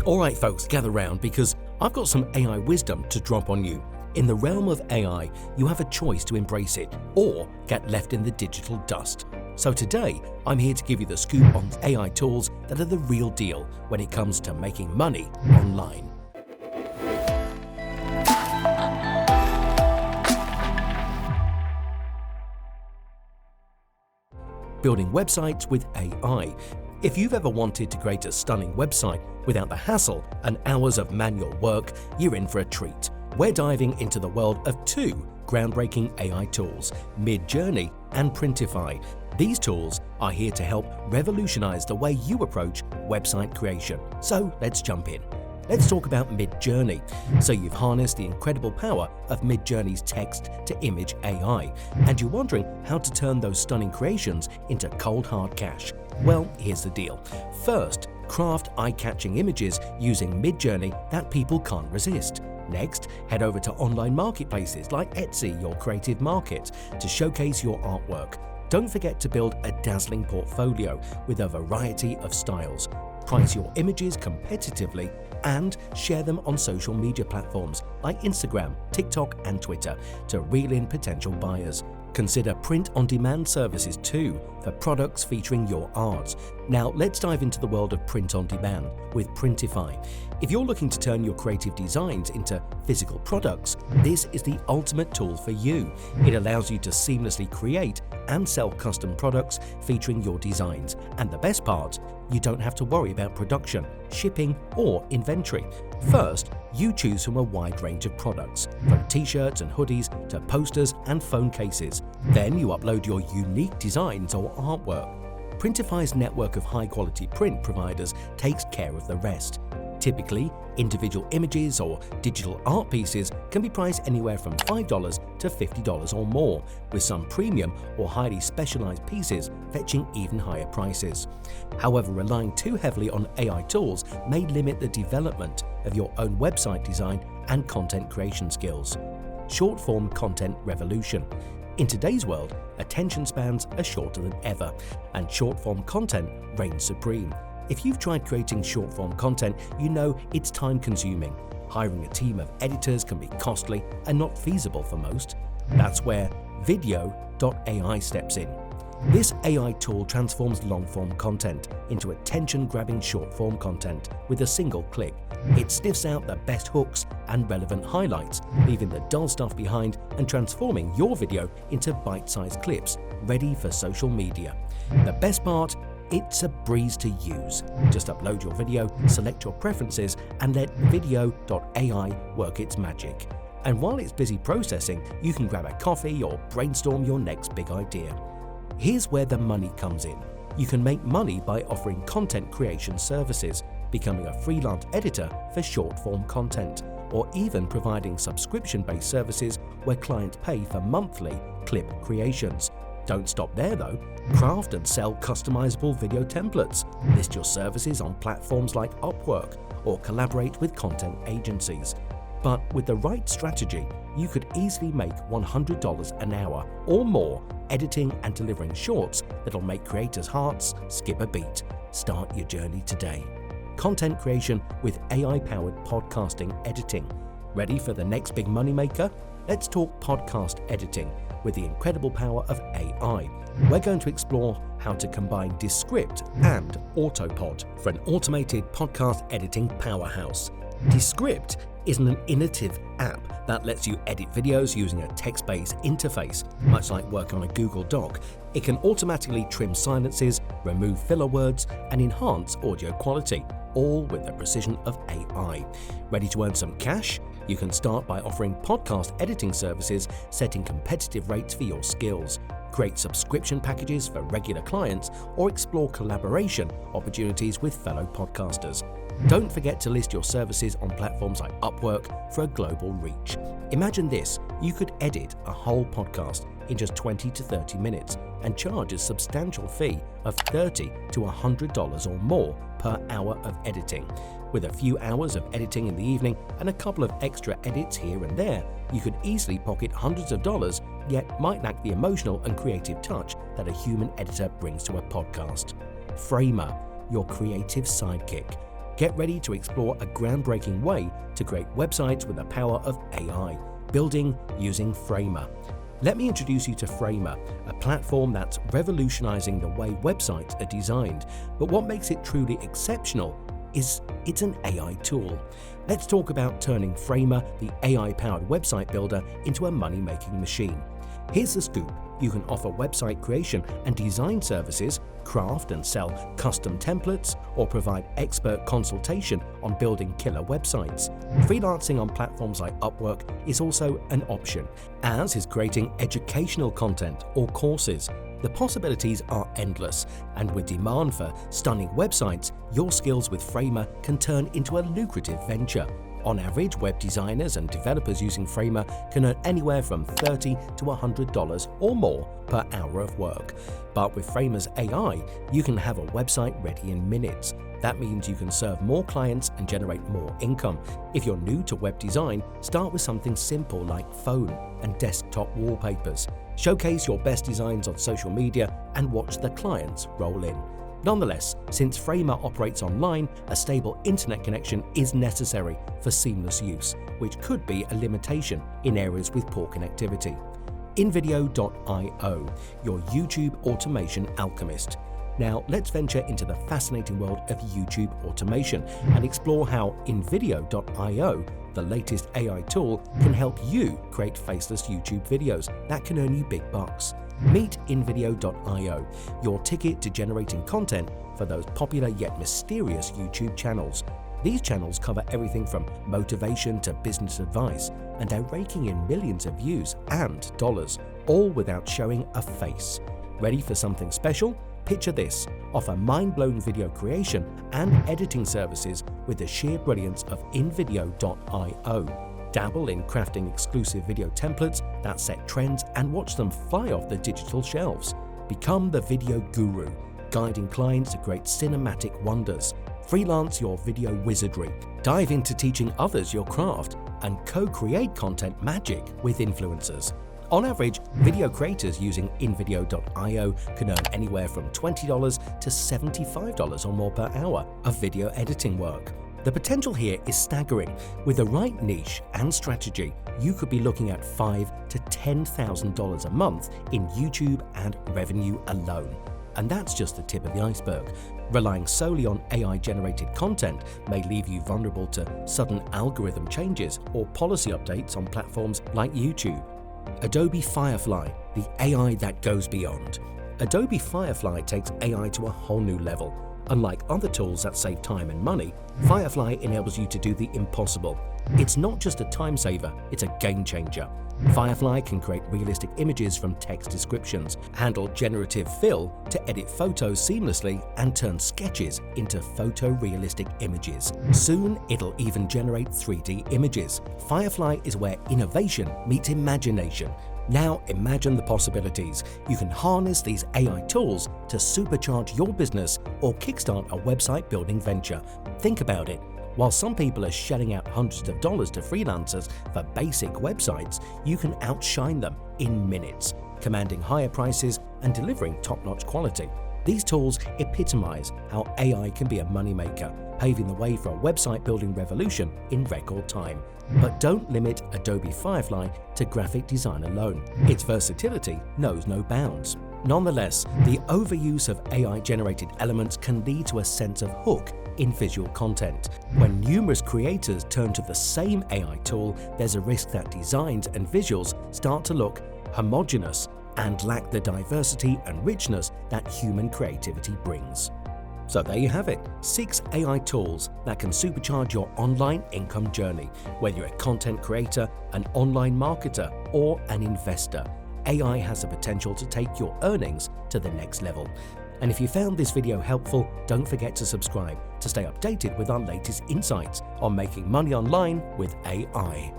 Alright folks, gather round because I've got some AI wisdom to drop on you. In the realm of AI, you have a choice to embrace it or get left in the digital dust. So today, I'm here to give you the scoop on AI tools that are the real deal when it comes to making money online. Building websites with AI. If you've ever wanted to create a stunning website without the hassle and hours of manual work, you're in for a treat. We're diving into the world of two groundbreaking AI tools, Midjourney and Printify. These tools are here to help revolutionize the way you approach website creation. So let's jump in. Let's talk about Midjourney. So you've harnessed the incredible power of Midjourney's text-to-image AI, and you're wondering how to turn those stunning creations into cold hard cash. Well, here's the deal. First, craft eye-catching images using Midjourney that people can't resist. Next, head over to online marketplaces like Etsy, your creative market, to showcase your artwork. Don't forget to build a dazzling portfolio with a variety of styles. Price your images competitively and share them on social media platforms like Instagram, TikTok, and Twitter to reel in potential buyers. Consider print-on-demand services too for products featuring your art. Now let's dive into the world of print-on-demand with Printify. If you're looking to turn your creative designs into physical products, this is the ultimate tool for you. It allows you to seamlessly create and sell custom products featuring your designs. And the best part, you don't have to worry about production, shipping, or inventory. First, you choose from a wide range of products, from t-shirts and hoodies to posters and phone cases. Then you upload your unique designs or artwork. Printify's network of high-quality print providers takes care of the rest. Typically, individual images or digital art pieces can be priced anywhere from $5 to $50 or more, with some premium or highly specialized pieces fetching even higher prices. However, relying too heavily on AI tools may limit the development of your own website design and content creation skills. Short-form content revolution. In today's world, attention spans are shorter than ever, and short-form content reigns supreme. If you've tried creating short-form content, you know it's time-consuming. Hiring a team of editors can be costly and not feasible for most. That's where InVideoio steps in. This AI tool transforms long-form content into attention-grabbing short-form content with a single click. It sniffs out the best hooks and relevant highlights, leaving the dull stuff behind and transforming your video into bite-sized clips ready for social media. The best part? It's a breeze to use. Just upload your video, select your preferences, and let InVideoio work its magic. And while it's busy processing, you can grab a coffee or brainstorm your next big idea. Here's where the money comes in. You can make money by offering content creation services, becoming a freelance editor for short-form content, or even providing subscription-based services where clients pay for monthly clip creations. Don't stop there though. Craft and sell customizable video templates. List your services on platforms like Upwork or collaborate with content agencies. But with the right strategy, you could easily make $100 an hour or more editing and delivering shorts that'll make creators' hearts skip a beat. Start your journey today. Content creation with AI-powered podcasting editing. Ready for the next big moneymaker? Let's talk podcast editing with the incredible power of AI. We're going to explore how to combine Descript and Autopod for an automated podcast editing powerhouse. Descript is an innovative app that lets you edit videos using a text-based interface, much like working on a Google Doc. It can automatically trim silences, remove filler words, and enhance audio quality, all with the precision of AI. Ready to earn some cash? You can start by offering podcast editing services, setting competitive rates for your skills. Create subscription packages for regular clients or explore collaboration opportunities with fellow podcasters. Don't forget to list your services on platforms like Upwork for a global reach. Imagine this, you could edit a whole podcast in just 20 to 30 minutes and charge a substantial fee of $30 to $100 or more per hour of editing. With a few hours of editing in the evening and a couple of extra edits here and there, you could easily pocket hundreds of dollars, yet might lack the emotional and creative touch that a human editor brings to a podcast. Framer, your creative sidekick. Get ready to explore a groundbreaking way to create websites with the power of AI, building using Framer. Let me introduce you to Framer, a platform that's revolutionizing the way websites are designed. But what makes it truly exceptional is it's an AI tool. Let's talk about turning Framer, the AI-powered website builder, into a money-making machine. Here's the scoop. You can offer website creation and design services, craft and sell custom templates, or provide expert consultation on building killer websites. Freelancing on platforms like Upwork is also an option, as is creating educational content or courses. The possibilities are endless, and with demand for stunning websites, your skills with Framer can turn into a lucrative venture. On average, web designers and developers using Framer can earn anywhere from $30 to $100 or more per hour of work. But with Framer's AI, you can have a website ready in minutes. That means you can serve more clients and generate more income. If you're new to web design, start with something simple like phone and desktop wallpapers. Showcase your best designs on social media and watch the clients roll in. Nonetheless, since Framer operates online, a stable internet connection is necessary for seamless use, which could be a limitation in areas with poor connectivity. InVideoio, your YouTube automation alchemist. Now let's venture into the fascinating world of YouTube automation and explore how InVideoio, the latest AI tool, can help you create faceless YouTube videos that can earn you big bucks. Meet InVideoio, your ticket to generating content for those popular yet mysterious YouTube channels. These channels cover everything from motivation to business advice, and they're raking in millions of views and dollars, all without showing a face. Ready for something special? Picture this: offer mind-blowing video creation and editing services with the sheer brilliance of InVideoio. Dabble in crafting exclusive video templates that set trends and watch them fly off the digital shelves. Become the video guru, guiding clients to create cinematic wonders. Freelance your video wizardry. Dive into teaching others your craft and co-create content magic with influencers. On average, video creators using InVideoio can earn anywhere from $20 to $75 or more per hour of video editing work. The potential here is staggering. With the right niche and strategy, you could be looking at $5,000 to $10,000 a month in YouTube ad revenue alone. And that's just the tip of the iceberg. Relying solely on AI-generated content may leave you vulnerable to sudden algorithm changes or policy updates on platforms like YouTube. Adobe Firefly, the AI that goes beyond. Adobe Firefly takes AI to a whole new level. Unlike other tools that save time and money, Firefly enables you to do the impossible. It's not just a time saver, it's a game changer. Firefly can create realistic images from text descriptions, handle generative fill to edit photos seamlessly, and turn sketches into photorealistic images. Soon, it'll even generate 3D images. Firefly is where innovation meets imagination. Now imagine the possibilities. You can harness these AI tools to supercharge your business or kickstart a website building venture. Think about it. While some people are shelling out hundreds of dollars to freelancers for basic websites, you can outshine them in minutes, commanding higher prices and delivering top-notch quality. These tools epitomize how AI can be a moneymaker, paving the way for a website building revolution in record time. But don't limit Adobe Firefly to graphic design alone. Its versatility knows no bounds. Nonetheless, the overuse of AI-generated elements can lead to a sense of hook in visual content. When numerous creators turn to the same AI tool, there's a risk that designs and visuals start to look homogeneous and lack the diversity and richness that human creativity brings. So there you have it, 6 AI tools that can supercharge your online income journey. Whether you're a content creator, an online marketer, or an investor, AI has the potential to take your earnings to the next level. And if you found this video helpful, don't forget to subscribe to stay updated with our latest insights on making money online with AI.